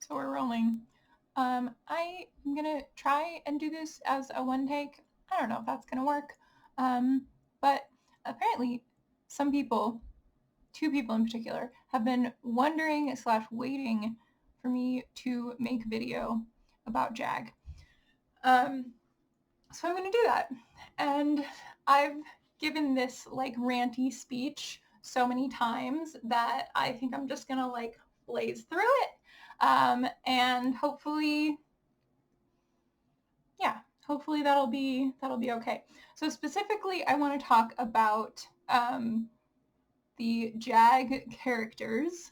So we're rolling. I'm gonna try and do this as a one take. I don't know if that's gonna work. But apparently some people, two people in particular, have been wondering / waiting for me to make a video about JAG. So I'm gonna do that. And I've given this like ranty speech so many times that I think I'm just gonna like blaze through it. And hopefully, yeah, hopefully that'll be okay. So specifically, I want to talk about the JAG characters,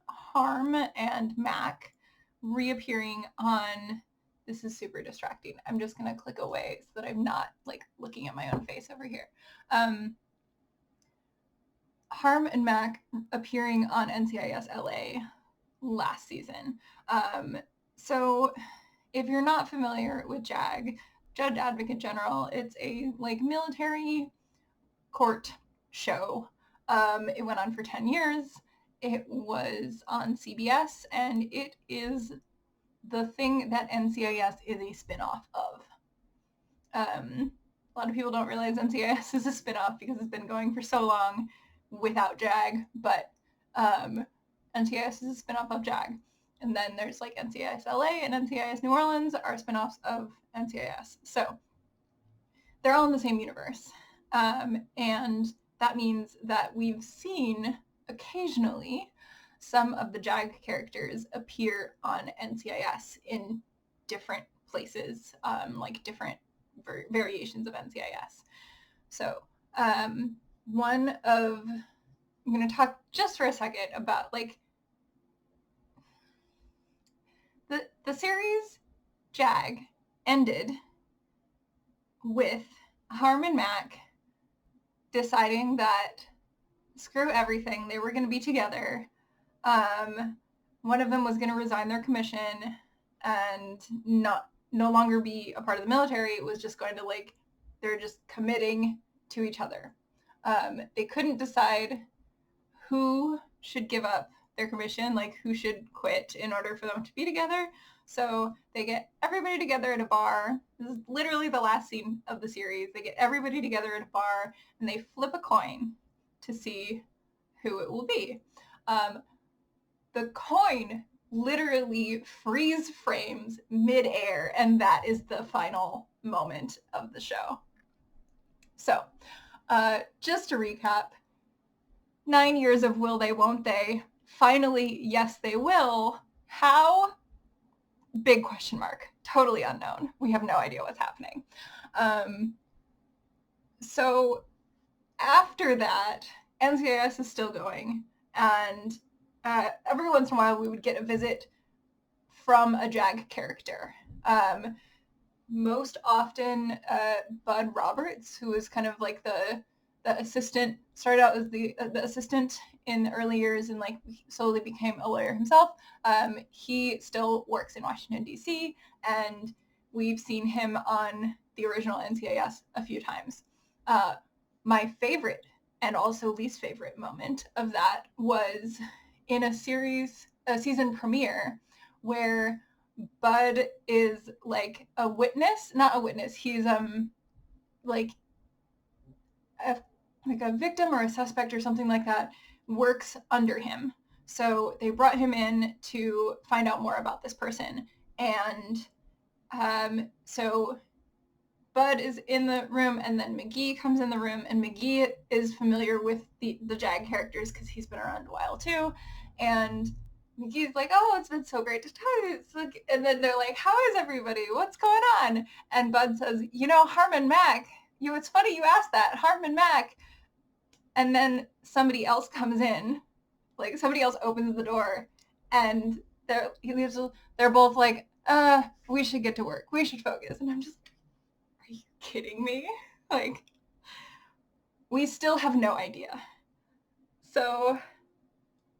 Harm and Mac, reappearing on. This is super distracting. I'm just gonna click away so that I'm not like looking at my own face over here. Harm and Mac appearing on NCIS LA last season. So if you're not familiar with JAG, Judge Advocate General, it's a like military court show. It went on for 10 years. It was on CBS, and it is the thing that NCIS is a spin-off of. A lot of people don't realize NCIS is a spin-off because it's been going for so long without JAG, but NCIS is a spin-off of JAG. And then there's like NCIS LA and NCIS New Orleans are spin-offs of NCIS. So they're all in the same universe. And that means that we've seen occasionally some of the JAG characters appear on NCIS in different places, like different variations of NCIS. So I'm going to talk just for a second about like the series JAG ended with Harm and Mac deciding that screw everything, they were going to be together. One of them was going to resign their commission and no longer be a part of the military. It was just going to like, they're just committing to each other. They couldn't decide who should give up their commission, like who should quit in order for them to be together. So they get everybody together at a bar. This is literally the last scene of the series. They get everybody together at a bar and they flip a coin to see who it will be. The coin literally freeze frames midair, and that is the final moment of the show. So just to recap, 9 years of will they, won't they? Finally, yes, they will. How? Big question mark. Totally unknown. We have no idea what's happening. So after that, NCIS is still going, and every once in a while we would get a visit from a JAG character. Most often, Bud Roberts, who was kind of like the assistant, started out as the assistant in the early years and like slowly became a lawyer himself. He still works in Washington, D.C., and we've seen him on the original NCIS a few times. My favorite and also least favorite moment of that was in a season premiere where Bud is like a witness, not a witness. He's like a victim or a suspect or something like that, works under him. So they brought him in to find out more about this person. And so Bud is in the room, and then McGee comes in the room, and McGee is familiar with the JAG characters because he's been around a while too. And McGee's like, oh, it's been so great to talk to you. It's like, and then they're like, how is everybody? What's going on? And Bud says, Harm and Mac, it's funny you asked that, Harm and Mac. And then somebody else comes in, like somebody else opens the door, and they're both like, we should get to work. We should focus. And I'm just, are you kidding me? Like, we still have no idea. So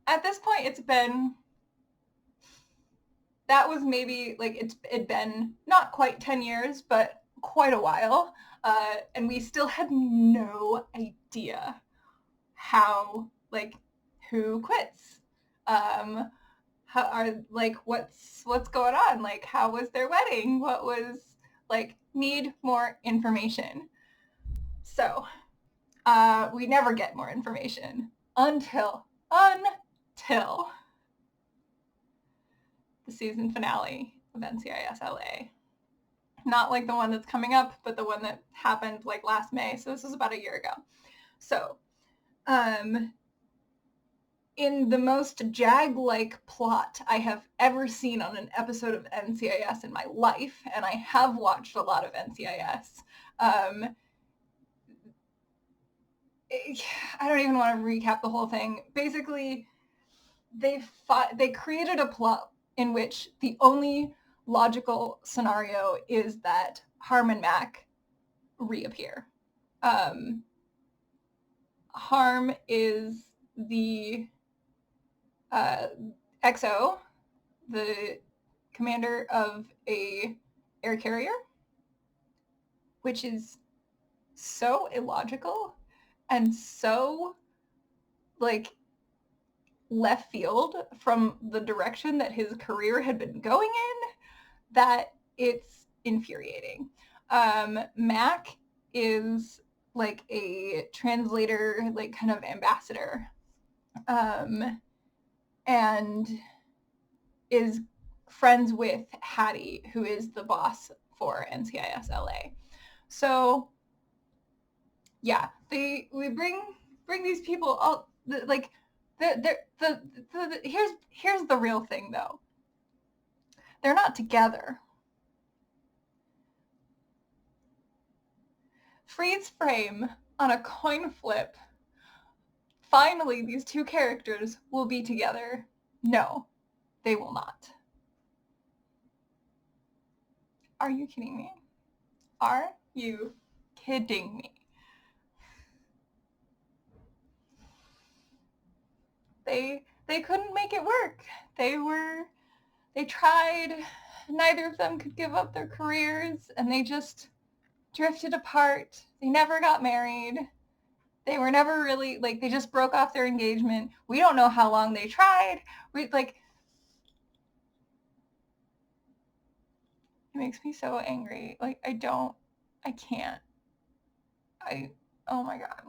at this point, that was maybe like it'd been not quite 10 years, but quite a while. And we still had no idea how, like, who quits, how are, like, what's going on? Like, how was their wedding? What was, like, need more information. So we never get more information until the season finale of NCIS LA. Not like the one that's coming up, but the one that happened like last May. So this was about a year ago. So in the most JAG-like plot I have ever seen on an episode of NCIS in my life, and I have watched a lot of NCIS, I don't even want to recap the whole thing. Basically, they created a plot in which the only logical scenario is that Harm and Mac reappear. Harm is the XO, the commander of a air carrier, which is so illogical and so, like, left field from the direction that his career had been going in that it's infuriating. Mac is like a translator, like kind of ambassador, and is friends with Hattie, who is the boss for NCIS LA. So yeah, we bring these people all, like, here's the real thing though. They're not together. Freeze frame on a coin flip. Finally, these two characters will be together. No, they will not. Are you kidding me? Are you kidding me? They couldn't make it work. They tried. Neither of them could give up their careers, and they just drifted apart. They never got married. They were never really, like, they just broke off their engagement. We don't know how long they tried. It makes me so angry. Like, I can't. Oh my God.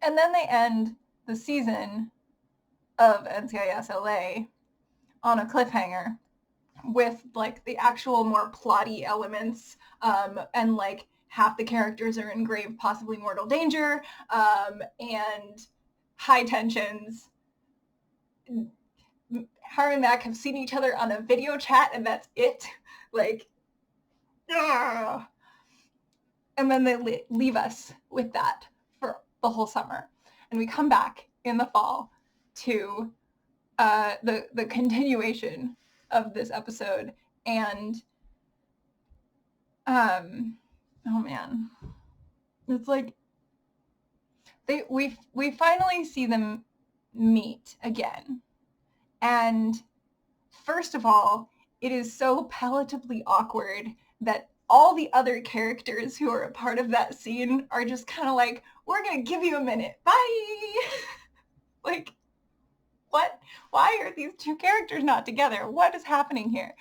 And then they end the season of NCIS LA on a cliffhanger with, like, the actual more plotty elements, and, like, half the characters are in grave, possibly mortal danger, and high tensions. Harm and Mac have seen each other on a video chat, and that's it. Like, ugh. And then they leave us with that for the whole summer, and we come back in the fall to the continuation of this episode, and oh man, it's like we finally see them meet again, and first of all, it is so palatably awkward that all the other characters who are a part of that scene are just kind of like, we're gonna give you a minute, bye. Like, what? Why are these two characters not together? What is happening here?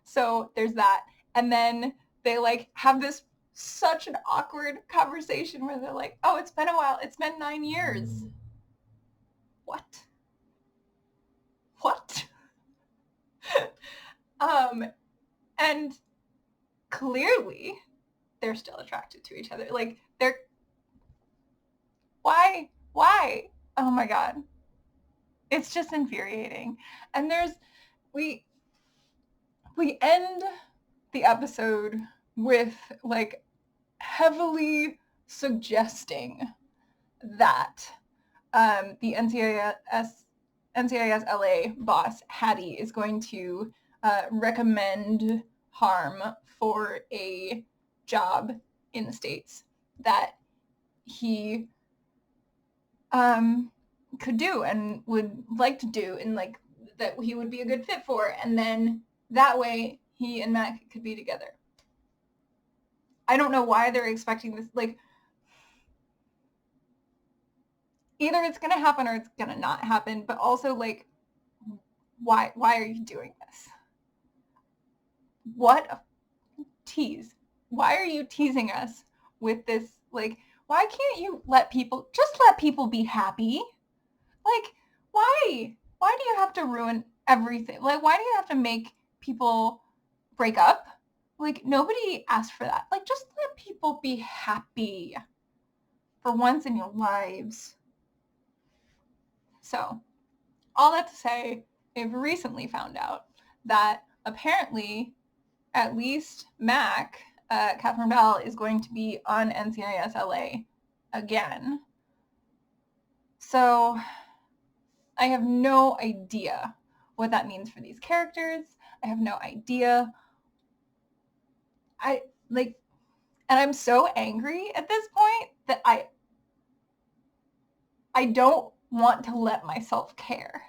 So there's that. And then they, like, have this such an awkward conversation where they're like, oh, it's been a while. It's been 9 years. What? And clearly they're still attracted to each other. Like, why? Oh my God. It's just infuriating. And we end the episode with, like, heavily suggesting that the NCIS LA boss, Hattie, is going to recommend Harm for a job in the States that he could do and would like to do, and, like, that he would be a good fit for, and then that way he and Mac could be together. I don't know why they're expecting this. Like, either it's going to happen or it's going to not happen, but also like, why are you doing this? What a tease. Why are you teasing us with this? Like, why can't you let people be happy? Like, why do you have to ruin everything? Like, why do you have to make people break up? Like, nobody asked for that. Like, just let people be happy for once in your lives. So, all that to say, they've recently found out that apparently, at least Mac, Catherine Bell, is going to be on NCIS LA again. So, I have no idea what that means for these characters. I have no idea. And I'm so angry at this point that I don't want to let myself care.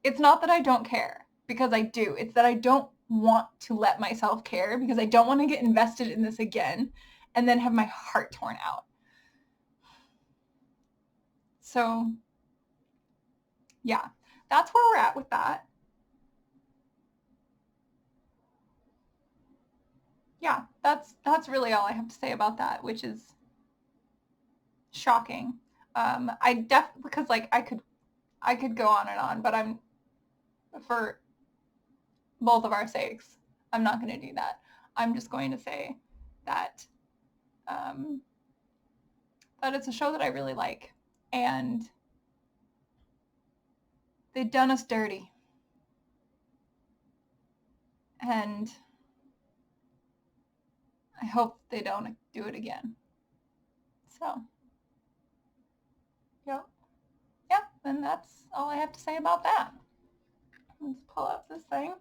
It's not that I don't care, because I do. It's that I don't want to let myself care, because I don't want to get invested in this again and then have my heart torn out. So, yeah, that's where we're at with that. Yeah, that's really all I have to say about that, which is shocking. Because like I could go on and on, but for both of our sakes, I'm not going to do that. I'm just going to say that that it's a show that I really like, and they've done us dirty, and I hope they don't do it again. So, yep, and that's all I have to say about that. Let's pull up this thing.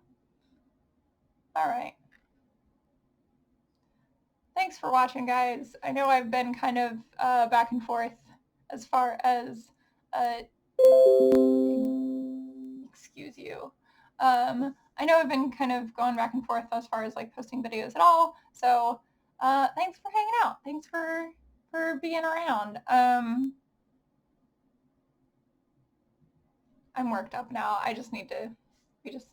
All right. Thanks for watching, guys. I know I've been kind of back and forth as far as excuse you. I know I've been kind of going back and forth as far as like posting videos at all. So thanks for hanging out. Thanks for being around. I'm worked up now. I just need to, we just